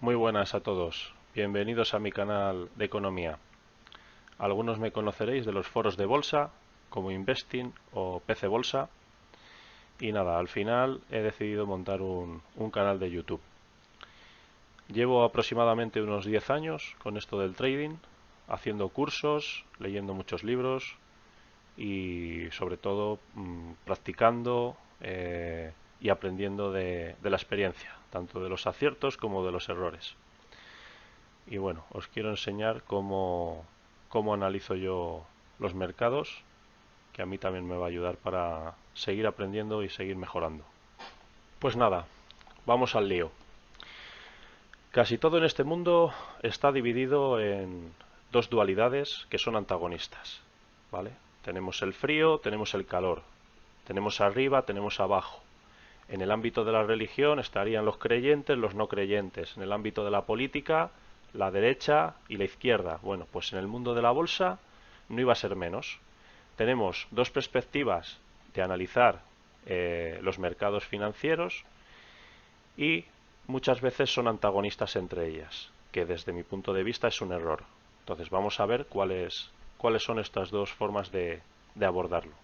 Muy buenas a todos, bienvenidos a mi canal de economía. Algunos me conoceréis de los foros de bolsa, como Investing o PC Bolsa, y nada, al final he decidido montar un canal de YouTube. Llevo aproximadamente unos 10 años con esto del trading, haciendo cursos, leyendo muchos libros y sobre todo practicando y aprendiendo de la experiencia, tanto de los aciertos como de los errores. Y bueno, os quiero enseñar cómo analizo yo los mercados, que a mí también me va a ayudar para seguir aprendiendo y seguir mejorando. Pues nada, vamos al lío. Casi todo en este mundo está dividido en dos dualidades que son antagonistas, ¿vale? Tenemos el frío, tenemos el calor, tenemos arriba, tenemos abajo. En el ámbito de la religión estarían los creyentes, los no creyentes. En el ámbito de la política, la derecha y la izquierda. Bueno, pues en el mundo de la bolsa no iba a ser menos. Tenemos dos perspectivas de analizar los mercados financieros y muchas veces son antagonistas entre ellas, que desde mi punto de vista es un error. Entonces vamos a ver cuáles son estas dos formas de abordarlo.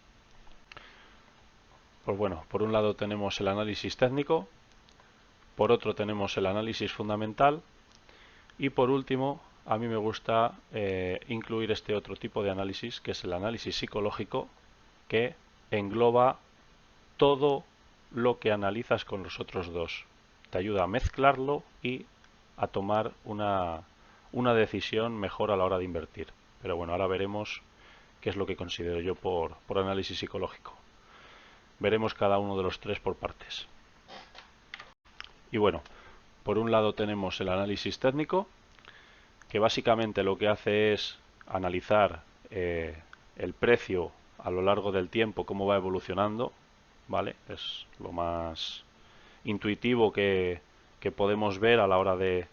Pues bueno, por un lado tenemos el análisis técnico, por otro tenemos el análisis fundamental y por último a mí me gusta incluir este otro tipo de análisis, que es el análisis psicológico, que engloba todo lo que analizas con los otros dos. Te ayuda a mezclarlo y a tomar una decisión mejor a la hora de invertir. Pero bueno, ahora veremos qué es lo que considero yo por análisis psicológico. Veremos cada uno de los tres por partes. Y bueno, por un lado tenemos el análisis técnico, que básicamente lo que hace es analizar el precio a lo largo del tiempo, cómo va evolucionando, ¿vale? Es lo más intuitivo que podemos ver a la hora de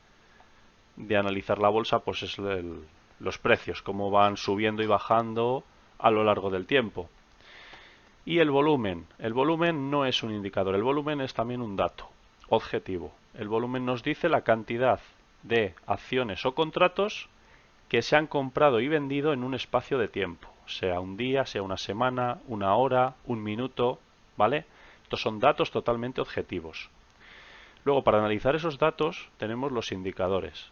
analizar la bolsa, pues es los precios, cómo van subiendo y bajando a lo largo del tiempo. Y el volumen no es un indicador, el volumen es también un dato objetivo. El volumen nos dice la cantidad de acciones o contratos que se han comprado y vendido en un espacio de tiempo, sea un día, sea una semana, una hora, un minuto, ¿vale? Estos son datos totalmente objetivos. Luego, para analizar esos datos, tenemos los indicadores.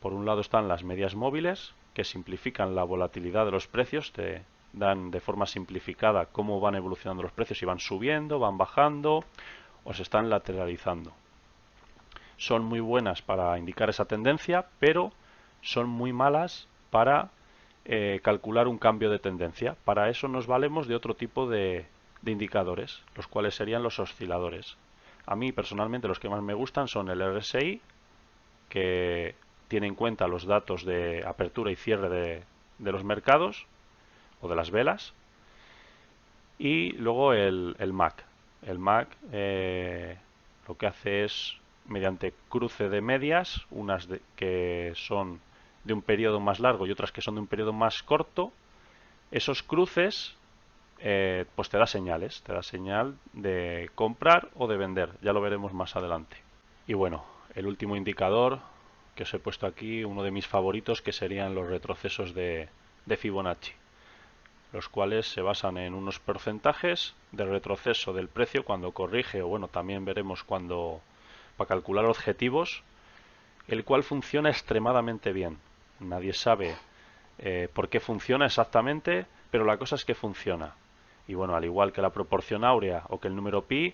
Por un lado están las medias móviles, que simplifican la volatilidad de los precios, te dan de forma simplificada cómo van evolucionando los precios, si van subiendo, van bajando o se están lateralizando. Son muy buenas para indicar esa tendencia, pero son muy malas para calcular un cambio de tendencia. Para eso nos valemos de otro tipo de indicadores, los cuales serían los osciladores. A mí personalmente los que más me gustan son el RSI, que tiene en cuenta los datos de apertura y cierre de los mercados o de las velas, y luego el MAC. El MAC lo que hace es, mediante cruce de medias, unas que son de un periodo más largo y otras que son de un periodo más corto, esos cruces pues te da señales, te da señal de comprar o de vender, ya lo veremos más adelante. Y bueno, el último indicador que os he puesto aquí, uno de mis favoritos, que serían los retrocesos de Fibonacci, los cuales se basan en unos porcentajes de retroceso del precio cuando corrige, o bueno, también veremos cuando, para calcular objetivos, el cual funciona extremadamente bien. Nadie sabe por qué funciona exactamente, pero la cosa es que funciona. Y bueno, al igual que la proporción áurea o que el número pi,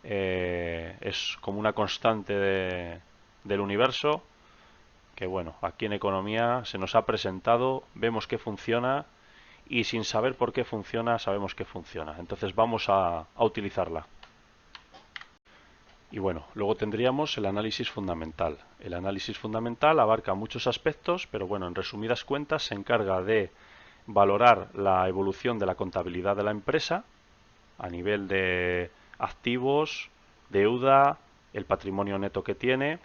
es como una constante del universo, que bueno, aquí en economía se nos ha presentado, vemos que funciona y sin saber por qué funciona, sabemos que funciona. Entonces vamos a utilizarla. Y bueno, luego tendríamos el análisis fundamental. El análisis fundamental abarca muchos aspectos, pero bueno, en resumidas cuentas se encarga de valorar la evolución de la contabilidad de la empresa a nivel de activos, deuda, el patrimonio neto que tiene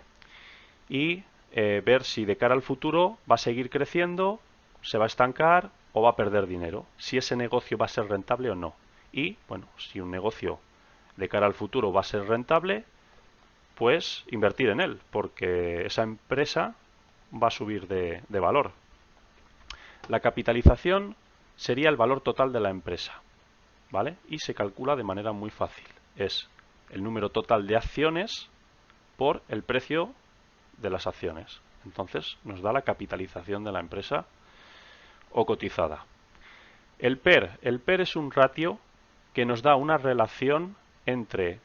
y ver si de cara al futuro va a seguir creciendo, se va a estancar o va a perder dinero, si ese negocio va a ser rentable o no. Y bueno, si un negocio de cara al futuro va a ser rentable, pues invertir en él, porque esa empresa va a subir de valor. La capitalización sería el valor total de la empresa, ¿vale? Y se calcula de manera muy fácil. Es el número total de acciones por el precio de las acciones. Entonces nos da la capitalización de la empresa o cotizada. El PER es un ratio que nos da una relación entre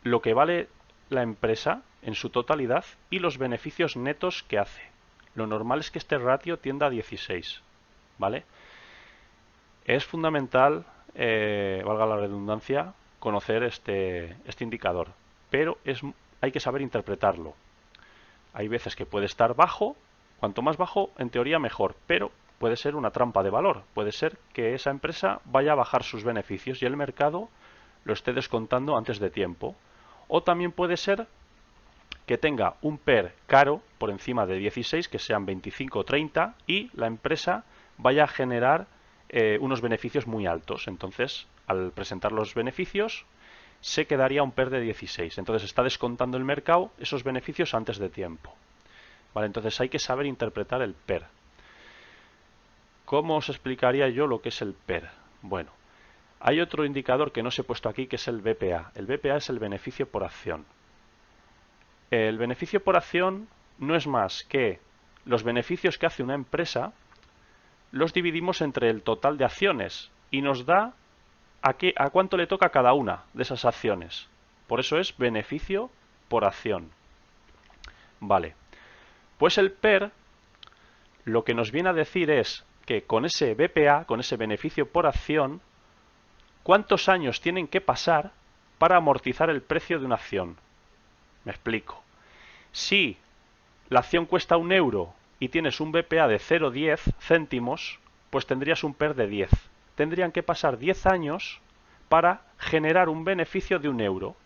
lo que vale la empresa en su totalidad y los beneficios netos que hace. Lo normal es que este ratio tienda a 16, ¿vale? Es fundamental, valga la redundancia, conocer este indicador, pero hay que saber interpretarlo. Hay veces que puede estar bajo, cuanto más bajo, en teoría mejor, pero puede ser una trampa de valor. Puede ser que esa empresa vaya a bajar sus beneficios y el mercado lo esté descontando antes de tiempo. O también puede ser que tenga un PER caro por encima de 16, que sean 25 o 30, y la empresa vaya a generar unos beneficios muy altos. Entonces, al presentar los beneficios, se quedaría un PER de 16. Entonces está descontando el mercado esos beneficios antes de tiempo. Vale, entonces hay que saber interpretar el PER. ¿Cómo os explicaría yo lo que es el PER? Bueno, hay otro indicador que no os he puesto aquí, que es el BPA. El BPA es el beneficio por acción. El beneficio por acción no es más que los beneficios que hace una empresa, los dividimos entre el total de acciones y nos da a cuánto le toca cada una de esas acciones. Por eso es beneficio por acción. Vale, pues el PER lo que nos viene a decir es que con ese BPA, con ese beneficio por acción, ¿cuántos años tienen que pasar para amortizar el precio de una acción? Me explico. Si la acción cuesta 1 euro y tienes un BPA de 0,10 céntimos, pues tendrías un PER de 10. Tendrían que pasar 10 años para generar un beneficio de 1 euro,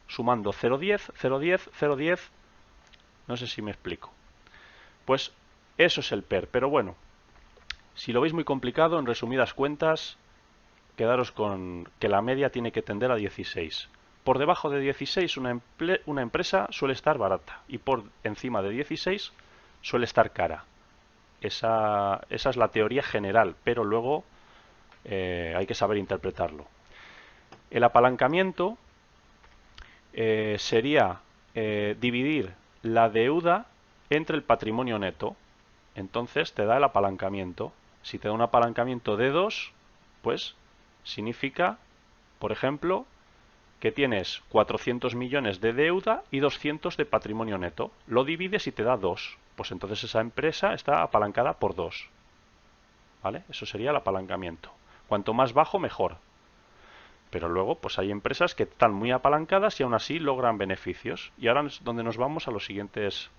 sumando 0,10, 0,10, 0,10. No sé si me explico. Pues eso es el PER, pero bueno, si lo veis muy complicado, en resumidas cuentas, quedaros con que la media tiene que tender a 16. Por debajo de 16 una empresa suele estar barata y por encima de 16 suele estar cara. Esa es la teoría general, pero luego hay que saber interpretarlo. El apalancamiento sería dividir la deuda entre el patrimonio neto. Entonces te da el apalancamiento. Si te da un apalancamiento de 2, pues significa, por ejemplo, que tienes 400 millones de deuda y 200 de patrimonio neto. Lo divides y te da 2. Pues entonces esa empresa está apalancada por 2. ¿Vale? Eso sería el apalancamiento. Cuanto más bajo, mejor. Pero luego, pues hay empresas que están muy apalancadas y aún así logran beneficios. Y ahora es donde nos vamos a los siguientes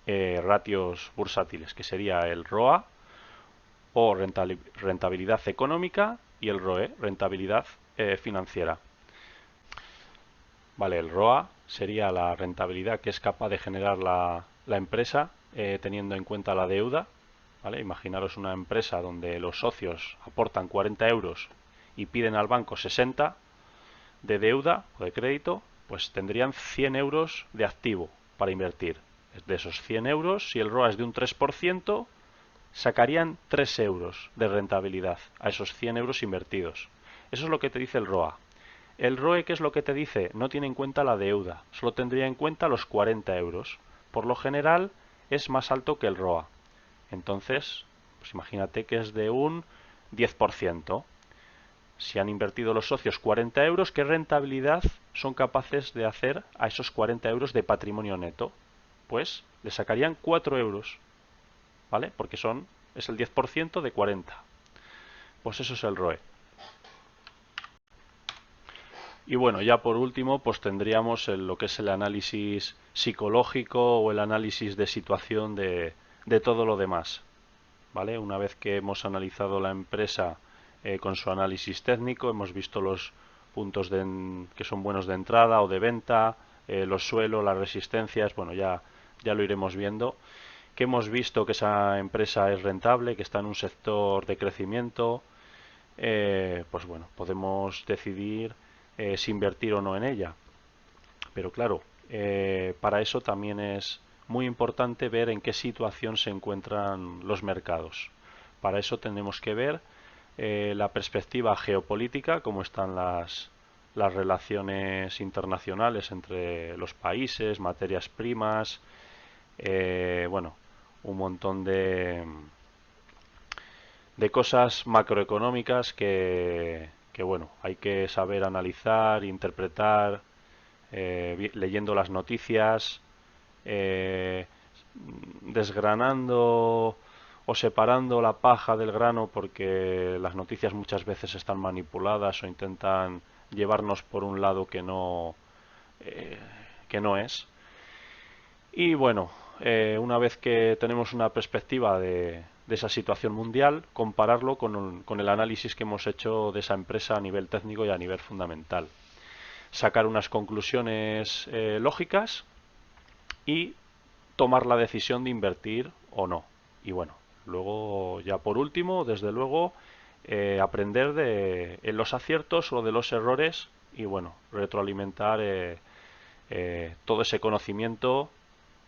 ratios bursátiles, que sería el ROA o rentabilidad económica y el ROE, rentabilidad financiera. Vale, el ROA sería la rentabilidad que es capaz de generar la empresa teniendo en cuenta la deuda. ¿Vale? Imaginaros una empresa donde los socios aportan 40 euros y piden al banco 60 de deuda o de crédito, pues tendrían 100 euros de activo para invertir. De esos 100 euros, si el ROA es de un 3%, sacarían 3 euros de rentabilidad a esos 100 euros invertidos. Eso es lo que te dice el ROA. El ROE, ¿qué es lo que te dice? No tiene en cuenta la deuda, solo tendría en cuenta los 40 euros. Por lo general es más alto que el ROA. Entonces, pues imagínate que es de un 10%. Si han invertido los socios 40 euros, ¿qué rentabilidad son capaces de hacer a esos 40 euros de patrimonio neto? Pues le sacarían 4 euros, ¿vale? Porque es el 10% de 40. Pues eso es el ROE. Y bueno, ya por último, pues tendríamos lo que es el análisis psicológico o el análisis de situación de todo lo demás. ¿Vale? Una vez que hemos analizado la empresa con su análisis técnico, hemos visto los puntos que son buenos de entrada o de venta, los suelos, las resistencias, bueno, ya lo iremos viendo. Que hemos visto que esa empresa es rentable, que está en un sector de crecimiento, pues bueno, podemos decidir si invertir o no en ella. Pero claro, para eso también es muy importante ver en qué situación se encuentran los mercados. Para eso tenemos que ver la perspectiva geopolítica, cómo están las relaciones internacionales entre los países, materias primas, bueno, un montón de cosas macroeconómicas que, bueno, hay que saber analizar, interpretar, leyendo las noticias, eh, desgranando o separando la paja del grano, porque las noticias muchas veces están manipuladas o intentan llevarnos por un lado eh, que no es. Y bueno, una vez que tenemos una perspectiva de esa situación mundial, compararlo con el análisis que hemos hecho de esa empresa a nivel técnico y a nivel fundamental. Sacar unas conclusiones lógicas y tomar la decisión de invertir o no. Y bueno, luego ya por último, desde luego, aprender de los aciertos o de los errores y bueno, retroalimentar todo ese conocimiento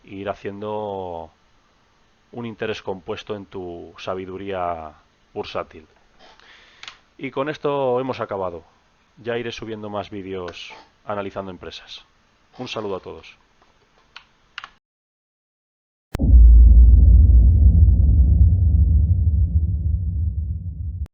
e ir haciendo un interés compuesto en tu sabiduría bursátil. Y con esto hemos acabado. Ya iré subiendo más vídeos analizando empresas. Un saludo a todos.